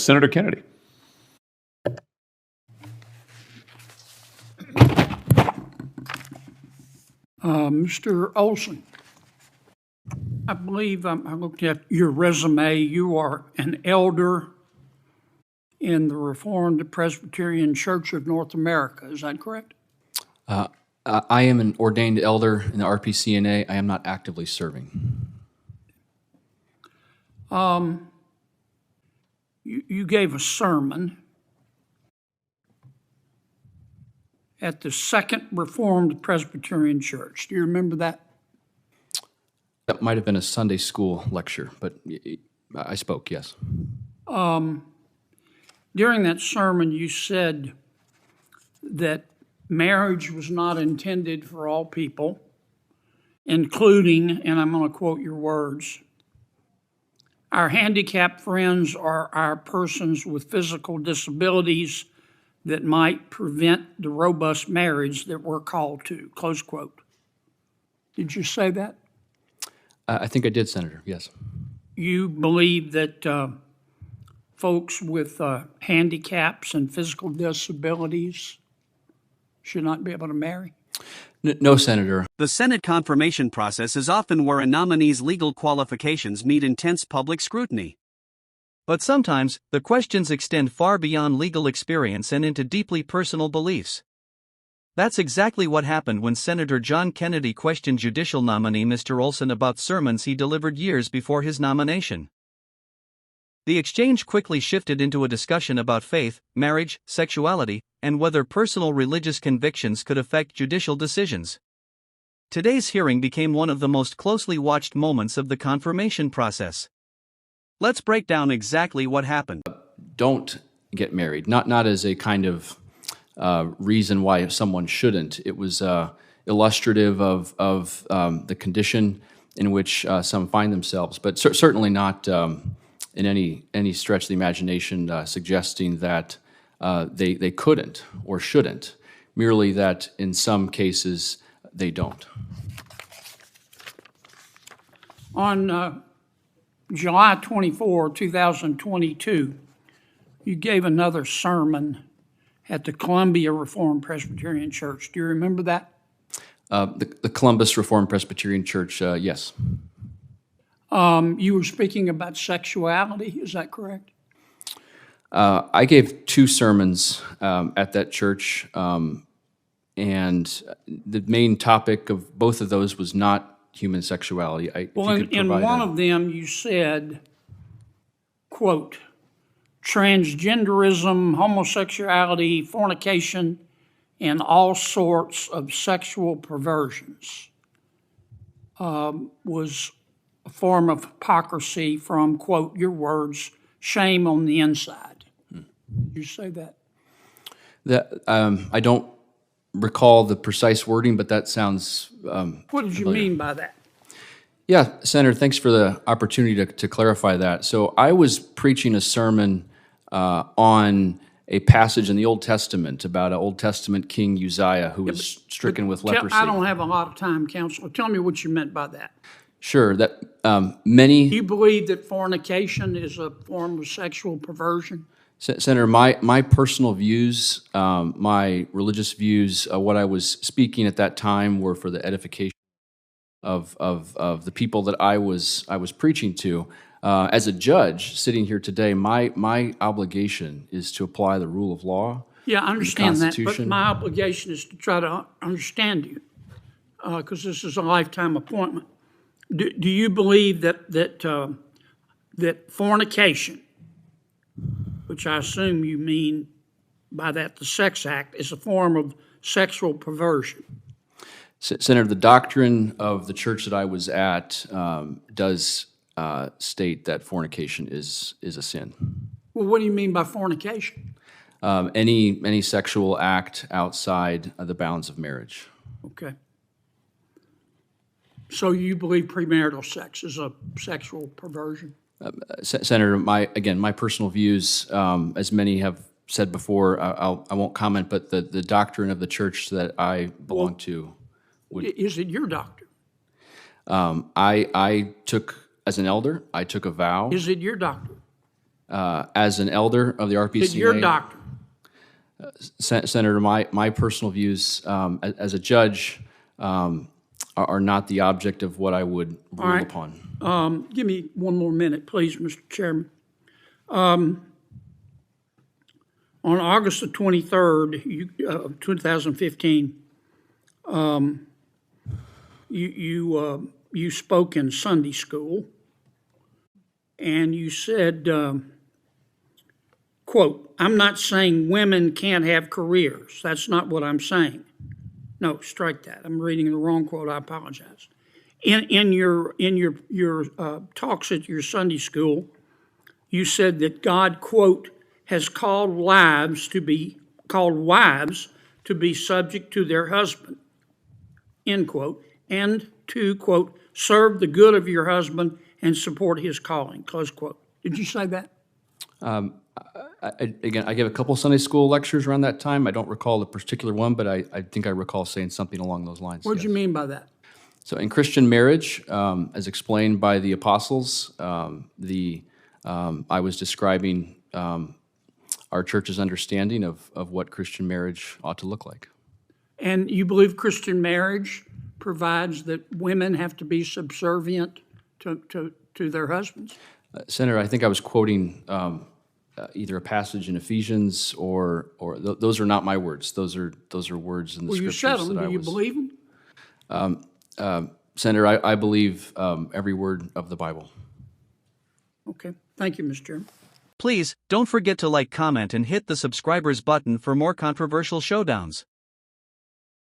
Senator Kennedy. Mr. Olson, I believe I looked at your resume. You are an elder in the Reformed Presbyterian Church of North America. Is that correct? I am an ordained elder in the RPCNA. I am not actively serving. You gave a sermon at the Second Reformed Presbyterian Church. Do you remember that? That might have been a Sunday school lecture, but I spoke, yes. During that sermon, you said that marriage was not intended for all people, including, and I'm going to quote your words, our handicapped friends are our persons with physical disabilities that might prevent the robust marriage that we're called to, close quote. Did you say that? I think I did, Senator, yes. You believe that folks with handicaps and physical disabilities should not be able to marry? No, Senator. The Senate confirmation process is often where a nominee's legal qualifications meet intense public scrutiny. But sometimes, the questions extend far beyond legal experience and into deeply personal beliefs. That's exactly what happened when Senator John Kennedy questioned judicial nominee Mr. Olson about sermons he delivered years before his nomination. The exchange quickly shifted into a discussion about faith, marriage, sexuality, and whether personal religious convictions could affect judicial decisions. Today's hearing became one of the most closely watched moments of the confirmation process. Let's break down exactly what happened. Don't get married, not as a kind of reason why someone shouldn't. It was illustrative of the condition in which some find themselves, but certainly not in any stretch of the imagination suggesting that they couldn't or shouldn't, merely that in some cases they don't. On July 24, 2022, you gave another sermon at the Columbia Reformed Presbyterian Church. Do you remember that? The Columbus Reformed Presbyterian Church, yes. You were speaking about sexuality, is that correct? I gave two sermons at that church, and the main topic of both of those was not human sexuality. In one of them you said, quote, transgenderism, homosexuality, fornication, and all sorts of sexual perversions was a form of hypocrisy from, quote, your words, shame on the inside. Did you say that? I don't recall the precise wording, but that sounds What did you familiar. mean by that? Yeah, Senator, thanks for the opportunity to clarify that. So I was preaching a sermon on a passage in the Old Testament about an Old Testament King Uzziah who was stricken with leprosy. I don't have a lot of time, Counselor. Tell me what you meant by that. Sure, that many... Do you believe that fornication is a form of sexual perversion? Senator, my personal views, my religious views, what I was speaking at that time were for the edification of the people that I was preaching to. As a judge sitting here today, my obligation is to apply the rule of law. Yeah, I understand that, but my obligation is to try to understand you, because this is a lifetime appointment. Do you believe that fornication, which I assume you mean by that the sex act, is a form of sexual perversion? Senator, the doctrine of the church that I was at does state that fornication is a sin. Well, what do you mean by fornication? Any sexual act outside of the bounds of marriage. Okay. So you believe premarital sex is a sexual perversion? Senator, my personal views, as many have said before, I won't comment, but the doctrine of the church that I belong to would... Is it your doctrine? I took, as an elder, I took a vow. Is it your doctrine? as an elder of the RPCA. Did your doctor? Senator, my personal views as a judge are not the object of what I would rule upon. Give me one more minute, please, Mr. Chairman. On August the 23rd, 2015, you spoke in Sunday school, and you said, quote, "I'm not saying women can't have careers. That's not what I'm saying." No, strike that. I'm reading the wrong quote. I apologize. In your talks at your Sunday school, you said that God, quote, has called wives to be subject to their husband, end quote, and to, quote, serve the good of your husband and support his calling, close quote. Did you say that? Again, I gave a couple Sunday school lectures around that time. I don't recall a particular one, but I think I recall saying something along those lines. What did you mean by that? So in Christian marriage, as explained by the apostles, I was describing our church's understanding of what Christian marriage ought to look like. And you believe Christian marriage provides that women have to be subservient to their husbands? Senator, I think I was quoting either a passage in Ephesians or those are not my words. Those are words in the Well, you scriptures said them. Do you believe them? Senator, I believe every word of the Bible. Okay. Thank you, Mr. Chairman. Please, don't forget to like, comment, and hit the subscribers button for more controversial showdowns.